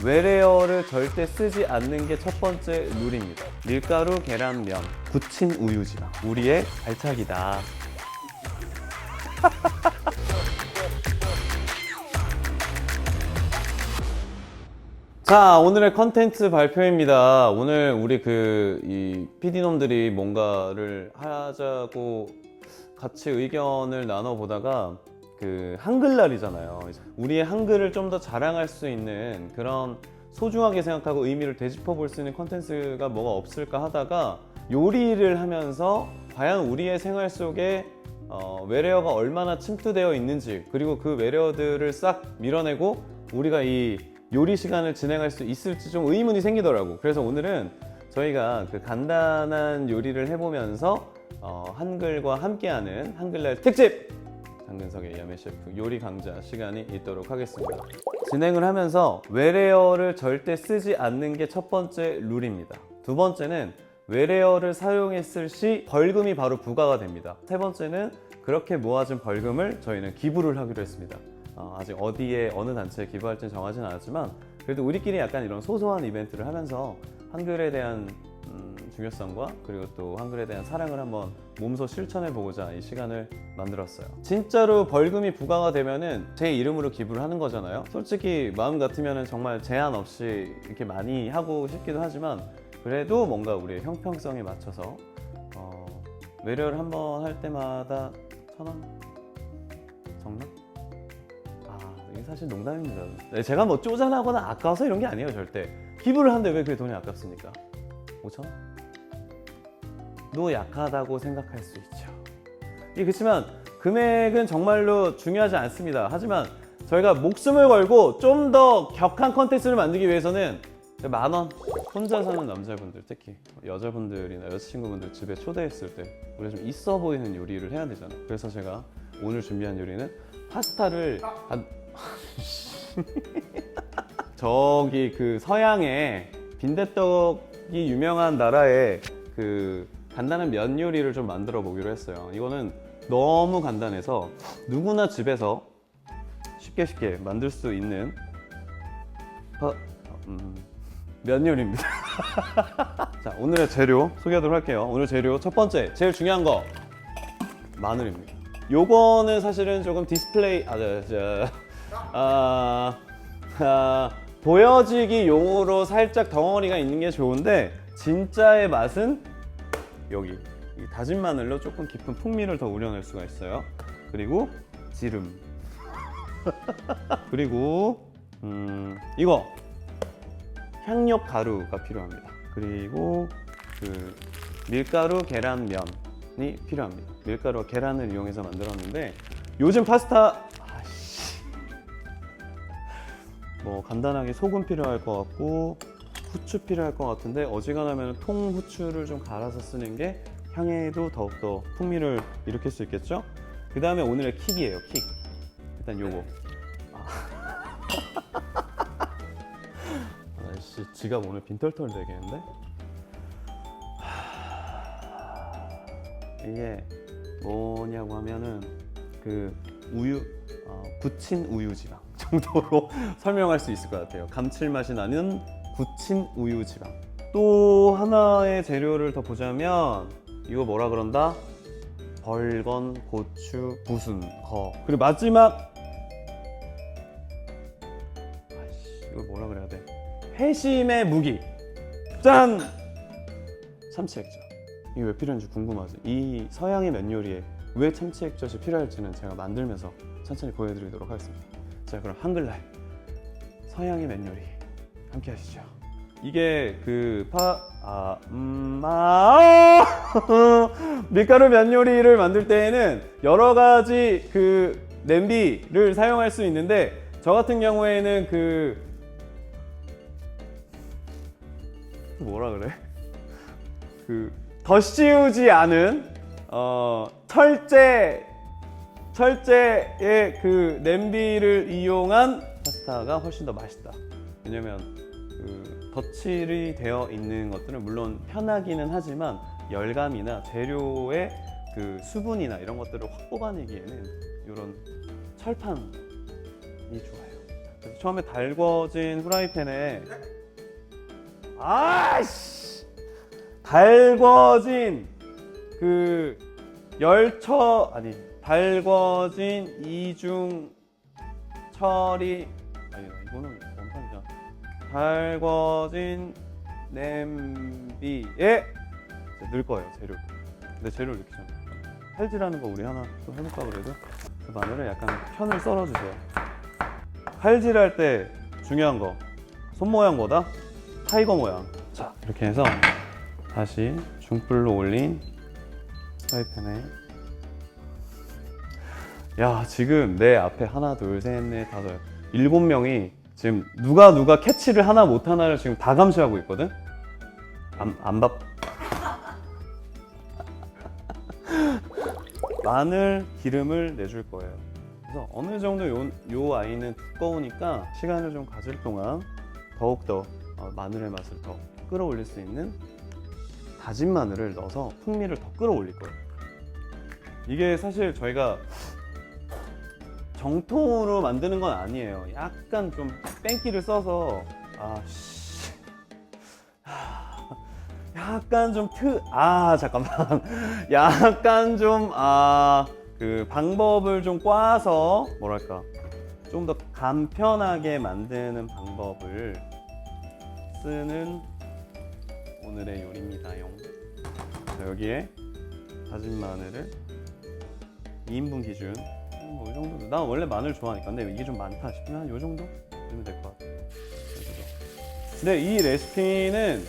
외래어를 절대 쓰지 않는 게 첫 번째 룰입니다. 밀가루, 계란, 면, 굳힌 우유지방. 우리의 발차기다. 자, 오늘의 컨텐츠 발표입니다. 오늘 우리 이 PD놈들이 뭔가를 하자고 같이 의견을 나눠보다가 한글날이잖아요. 우리의 한글을 좀 더 자랑할 수 있는 그런 소중하게 생각하고 의미를 되짚어 볼 수 있는 컨텐츠가 뭐가 없을까 하다가 요리를 하면서 과연 우리의 생활 속에 외래어가 얼마나 침투되어 있는지, 그리고 그 외래어들을 싹 밀어내고 우리가 이 요리 시간을 진행할 수 있을지 좀 의문이 생기더라고. 그래서 오늘은 저희가 간단한 요리를 해보면서 한글과 함께하는 한글날 특집! 장근석의 야매 셰프 요리 강좌 시간이 있도록 하겠습니다. 진행을 하면서 외래어를 절대 쓰지 않는 게 첫 번째 룰입니다. 두 번째는 외래어를 사용했을 시 벌금이 바로 부과가 됩니다. 세 번째는 그렇게 모아진 벌금을 저희는 기부를 하기로 했습니다. 아직 어디에 어느 단체에 기부할지는 정하지는 않았지만 그래도 우리끼리 약간 이런 소소한 이벤트를 하면서 한글에 대한 중요성과 그리고 또 한글에 대한 사랑을 한번 몸소 실천해 보고자 이 시간을 만들었어요. 진짜로 벌금이 부과가 되면은 제 이름으로 기부를 하는 거잖아요. 솔직히 마음 같으면은 정말 제한 없이 이렇게 많이 하고 싶기도 하지만 그래도 뭔가 우리의 형평성에 맞춰서 외래어를 한번 할 때마다 1,000원? 정도? 이게 사실 농담입니다. 제가 뭐 쪼잔하거나 아까워서 이런 게 아니에요. 절대 기부를 하는데 왜 그게 돈이 아깝습니까? 5,000원? 도 약하다고 생각할 수 있죠. 그렇지만 금액은 정말로 중요하지 않습니다. 하지만 저희가 목숨을 걸고 좀 더 격한 컨텐츠를 만들기 위해서는 10,000원, 혼자 사는 남자분들, 특히 여자분들이나 여자친구분들 집에 초대했을 때 우리가 좀 있어 보이는 요리를 해야 되잖아요. 그래서 제가 오늘 준비한 요리는 파스타를 저기 서양의 빈대떡이 유명한 나라의 간단한 면 요리를 좀 만들어 보기로 했어요. 이거는 너무 간단해서 누구나 집에서 쉽게 만들 수 있는 면 요리입니다. 자, 오늘의 재료 소개하도록 할게요. 오늘 재료 첫 번째, 제일 중요한 거 마늘입니다. 요거는 사실은 조금 디스플레이 보여지기 용으로 살짝 덩어리가 있는 게 좋은데 진짜의 맛은 여기 이 다진 마늘로 조금 깊은 풍미를 더 우려낼 수가 있어요. 그리고 기름 그리고 이거 향력 가루가 필요합니다. 그리고 밀가루, 계란, 면이 필요합니다. 밀가루와 계란을 이용해서 만들었는데 요즘 파스타 뭐 간단하게 소금 필요할 것 같고 후추 필요할 것 같은데 어지간하면 통후추를 좀 갈아서 쓰는 게 향에도 더욱더 풍미를 일으킬 수 있겠죠? 그 다음에 오늘의 킥이에요. 킥. 일단 요거 아이씨, 지갑 오늘 빈털털 되겠는데? 이게 뭐냐고 하면은 우유, 굳힌 우유지방 정도로 설명할 수 있을 것 같아요. 감칠맛이 나는 굳힌 우유지방. 또 하나의 재료를 더 보자면 이거 뭐라 그런다? 벌건, 고추, 부순, 거. 그리고 마지막 이거 뭐라 그래야 돼? 회심의 무기. 짠! 참치 액젓. 이게 왜 필요한지 궁금하지? 이 서양의 면 요리에 왜 참치 액젓이 필요할지는 제가 만들면서 천천히 보여드리도록 하겠습니다. 자, 그럼 한글날 서양의 면 요리 함께 하시죠. 이게 밀가루 면 요리를 만들 때에는 여러 가지 냄비를 사용할 수 있는데 저 같은 경우에는 뭐라 그래? 더 씌우지 않은 철제의 냄비를 이용한 파스타가 훨씬 더 맛있다. 왜냐면 덧칠이 되어 있는 것들은 물론 편하기는 하지만 열감이나 재료의 수분이나 이런 것들을 확 뽑아내기에는 이런 철판이 좋아요. 그래서 처음에 달궈진 후라이팬에 아이씨 달궈진 그 달궈진 이중 처리 이거는 원판이잖아. 달궈진 냄비에 넣을 거예요, 재료를. 근데 재료를 넣기 전에 칼질하는 거 우리 하나 또 해볼까 그래도? 그 마늘을 약간 편을 썰어주세요. 칼질할 때 중요한 거 손 모양보다 타이거 모양. 자, 이렇게 해서 다시 중불로 올린 프라이팬에 야, 지금 내 앞에 하나, 둘, 셋, 넷, 다섯, 7명이 지금 누가 캐치를 하나 못 하나를 지금 다 감시하고 있거든? 마늘 기름을 내줄 거예요. 그래서 어느 정도 요 아이는 두꺼우니까 시간을 좀 가질 동안 더욱더 마늘의 맛을 더 끌어올릴 수 있는 다진 마늘을 넣어서 풍미를 더 끌어올릴 거예요. 이게 사실 저희가 정통으로 만드는 건 아니에요. 약간 좀 뺑기를 써서 약간 좀 잠깐만 약간 좀 그 방법을 좀 꽈서 뭐랄까 좀 더 간편하게 만드는 방법을 쓰는 오늘의 요리입니다요. 여기에 다진 마늘을 2인분 기준 뭐 이 정도. 나 원래 마늘 좋아하니까. 근데 이게 좀 많다 싶으면 한 요 정도 넣으면 될 것 같아. 근데 이 레시피는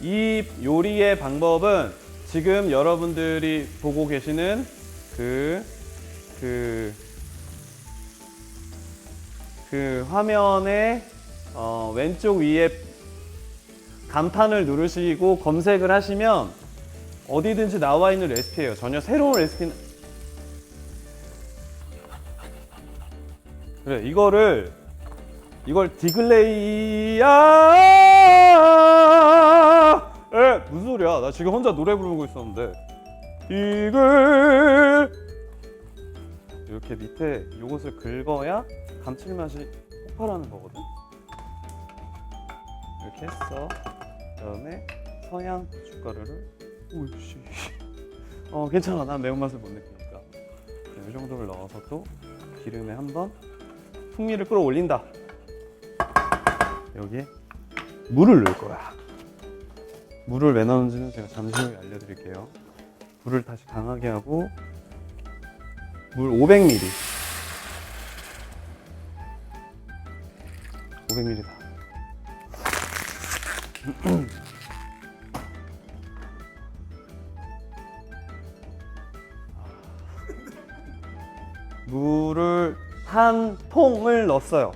이 요리의 방법은 지금 여러분들이 보고 계시는 그 화면의 왼쪽 위에 간판을 누르시고 검색을 하시면 어디든지 나와 있는 레시피예요. 전혀 새로운 레시피는. 그래, 이걸 무슨 소리야? 나 지금 혼자 노래 부르고 있었는데. 이렇게 밑에 요것을 긁어야 감칠맛이 폭발하는 거거든. 이렇게 했어. 그다음에 서양 고춧가루를 오이씨. 괜찮아. 난 매운맛을 못 느끼니까. 이 정도를 넣어서 또 기름에 한번 풍미를 끌어올린다. 여기에 물을 넣을 거야. 물을 왜 넣는지는 제가 잠시 후에 알려드릴게요. 불을 다시 강하게 하고 물 500ml. 500ml 다. 물을 한 통을 넣었어요.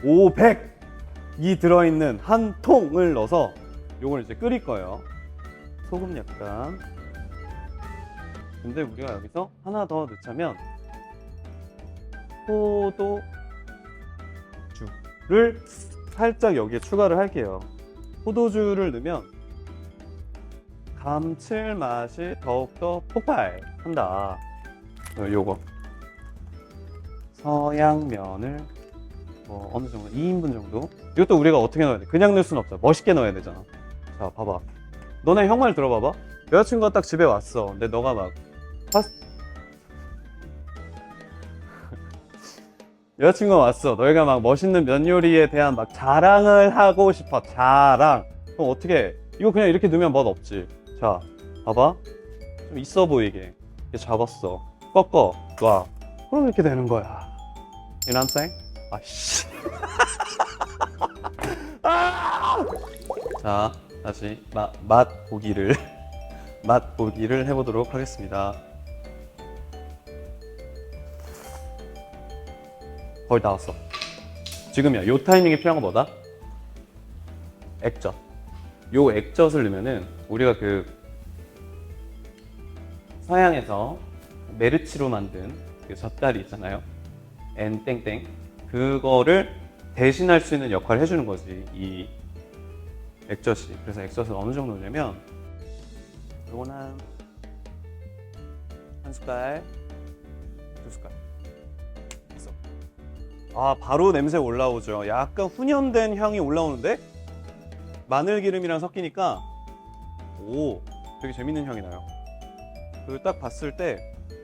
500이 들어있는 한 통을 넣어서 요걸 이제 끓일 거예요. 소금 약간. 근데 우리가 여기서 하나 더 넣자면 포도주를 살짝 여기에 추가를 할게요. 포도주를 넣으면 감칠맛이 더욱더 폭발한다. 요거 서양면을 뭐 어느 정도 2인분 정도. 이것도 우리가 어떻게 넣어야 돼? 그냥 넣을 순 없잖아. 멋있게 넣어야 되잖아. 자, 봐봐. 너네 형 말 들어봐봐. 여자친구가 딱 집에 왔어. 근데 너가 막 여자친구가 왔어. 너희가 막 멋있는 면 요리에 대한 막 자랑을 하고 싶어. 자랑. 그럼 어떻게 해? 이거 그냥 이렇게 넣으면 맛 없지. 자, 봐봐. 좀 있어 보이게 이렇게 잡았어. 꺾어 놔. 그럼 이렇게 되는 거야. You know what I'm saying? 아씨. 자, 다시 맛보기를 해보도록 하겠습니다. 거의 다 왔어. 지금이야. 요 타이밍에 필요한 거 뭐다? 액젓. 요 액젓을 넣으면은 우리가 그 서양에서 메르치로 만든 그 젓갈이 있잖아요. 엔땡땡. 그거를 대신할 수 있는 역할을 해주는 거지, 이 액젓이. 그래서 액젓을 어느 정도 넣냐면 요건 한 한 숟갈, 두 숟갈. 있어. 아, 바로 냄새 올라오죠. 약간 훈연된 향이 올라오는데 마늘 기름이랑 섞이니까 오, 되게 재밌는 향이 나요. 그리고 딱 봤을 때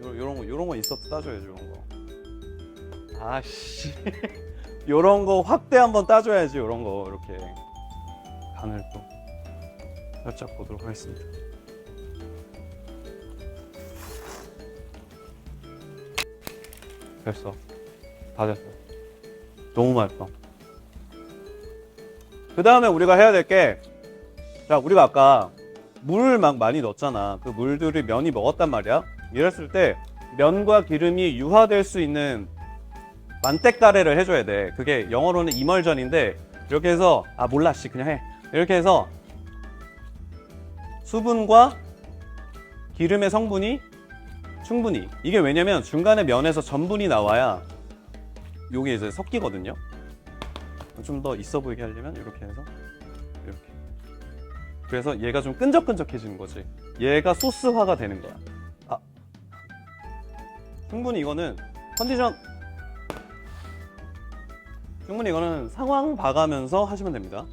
요런 거 있어도 따줘야죠, 요런 거. 아씨. 요런 거 확대 한번 따줘야지, 요런 거. 이렇게 간을 또 살짝 보도록 하겠습니다. 됐어. 다 됐어. 너무 맛있어. 그 다음에 우리가 해야 될 게, 자, 우리가 아까 물을 막 많이 넣었잖아. 그 물들이 면이 먹었단 말이야. 이랬을 때 면과 기름이 유화될 수 있는 만테카레를 해줘야 돼. 그게 영어로는 이멀전인데, 이렇게 해서, 아, 몰라, 씨, 그냥 해. 이렇게 해서 수분과 기름의 성분이 충분히, 이게 왜냐면 중간에 면에서 전분이 나와야 요게 이제 섞이거든요. 좀 더 있어 보이게 하려면 이렇게 해서 이렇게. 그래서 얘가 좀 끈적끈적해지는 거지. 얘가 소스화가 되는 거야. 아, 충분히 이거는 컨디션, 충분히 이거는 상황 봐가면서 하시면 됩니다.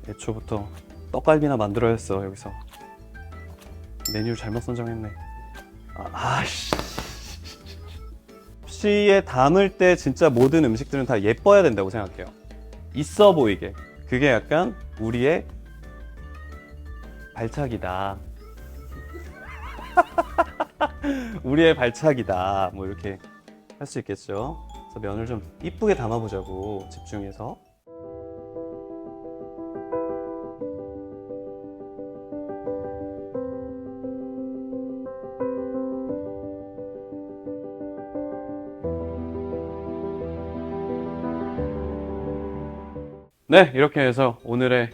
애초부터 떡갈비나 만들어야 했어. 여기서 메뉴를 잘못 선정했네. 아씨. 접시에 담을 때 진짜 모든 음식들은 다 예뻐야 된다고 생각해요. 있어 보이게. 그게 약간 우리의 발차기다. 우리의 발차기다. 뭐 이렇게 할 수 있겠죠. 그래서 면을 좀 이쁘게 담아보자고, 집중해서. 네, 이렇게 해서 오늘의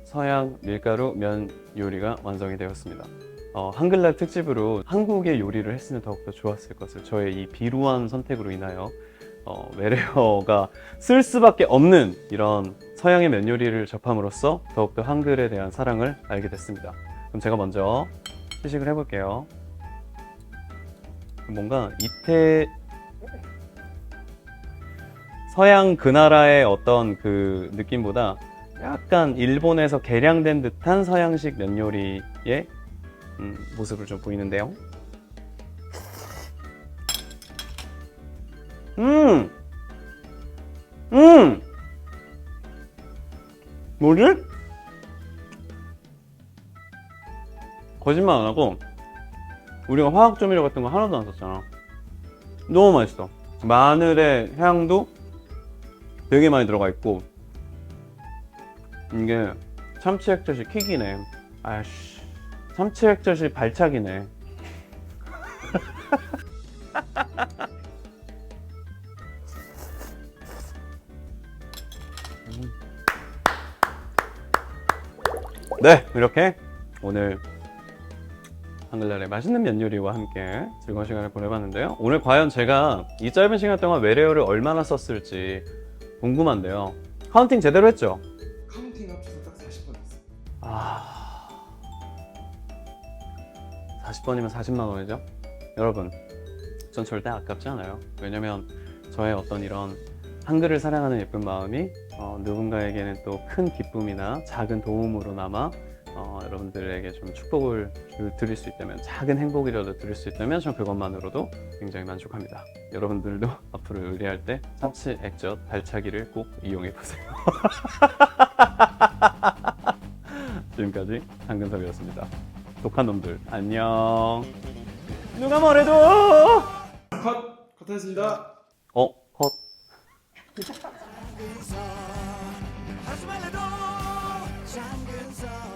서양 밀가루 면 요리가 완성이 되었습니다. 한글날 특집으로 한국의 요리를 했으면 더욱더 좋았을 것을, 저의 이 비루한 선택으로 인하여 외래어가 쓸 수밖에 없는 이런 서양의 면 요리를 접함으로써 더욱더 한글에 대한 사랑을 알게 됐습니다. 그럼 제가 먼저 시식을 해볼게요. 뭔가 서양 그 나라의 어떤 그 느낌보다 약간 일본에서 개량된 듯한 서양식 면 요리의 모습을 좀 보이는데요. 뭐지? 거짓말 안 하고 우리가 화학 조미료 같은 거 하나도 안 썼잖아. 너무 맛있어. 마늘의 향도 되게 많이 들어가 있고, 이게 참치 액젓이 킥이네. 아씨, 참치 액젓이 발차기네. 네, 이렇게 오늘 한글날의 맛있는 면 요리와 함께 즐거운 시간을 보내봤는데요. 오늘 과연 제가 이 짧은 시간 동안 외래어를 얼마나 썼을지 궁금한데요. 카운팅 제대로 했죠? 카운팅 합쳐서 딱 40번 했어요. 아, 40번이면 40만 원이죠? 여러분, 전 절대 아깝지 않아요. 왜냐면 저의 어떤 이런 한글을 사랑하는 예쁜 마음이 누군가에게는 또 큰 기쁨이나 작은 도움으로나마 여러분들에게 좀 축복을 드릴 수 있다면, 작은 행복이라도 드릴 수 있다면 전 그것만으로도 굉장히 만족합니다. 여러분들도 앞으로 요리할 때 참치 액젓 발차기를 꼭 이용해 보세요. 지금까지 한근섭이었습니다. 독한 놈들 안녕. 누가 뭐래도 컷하겠습니다. 컷. 하지 말래도 장근석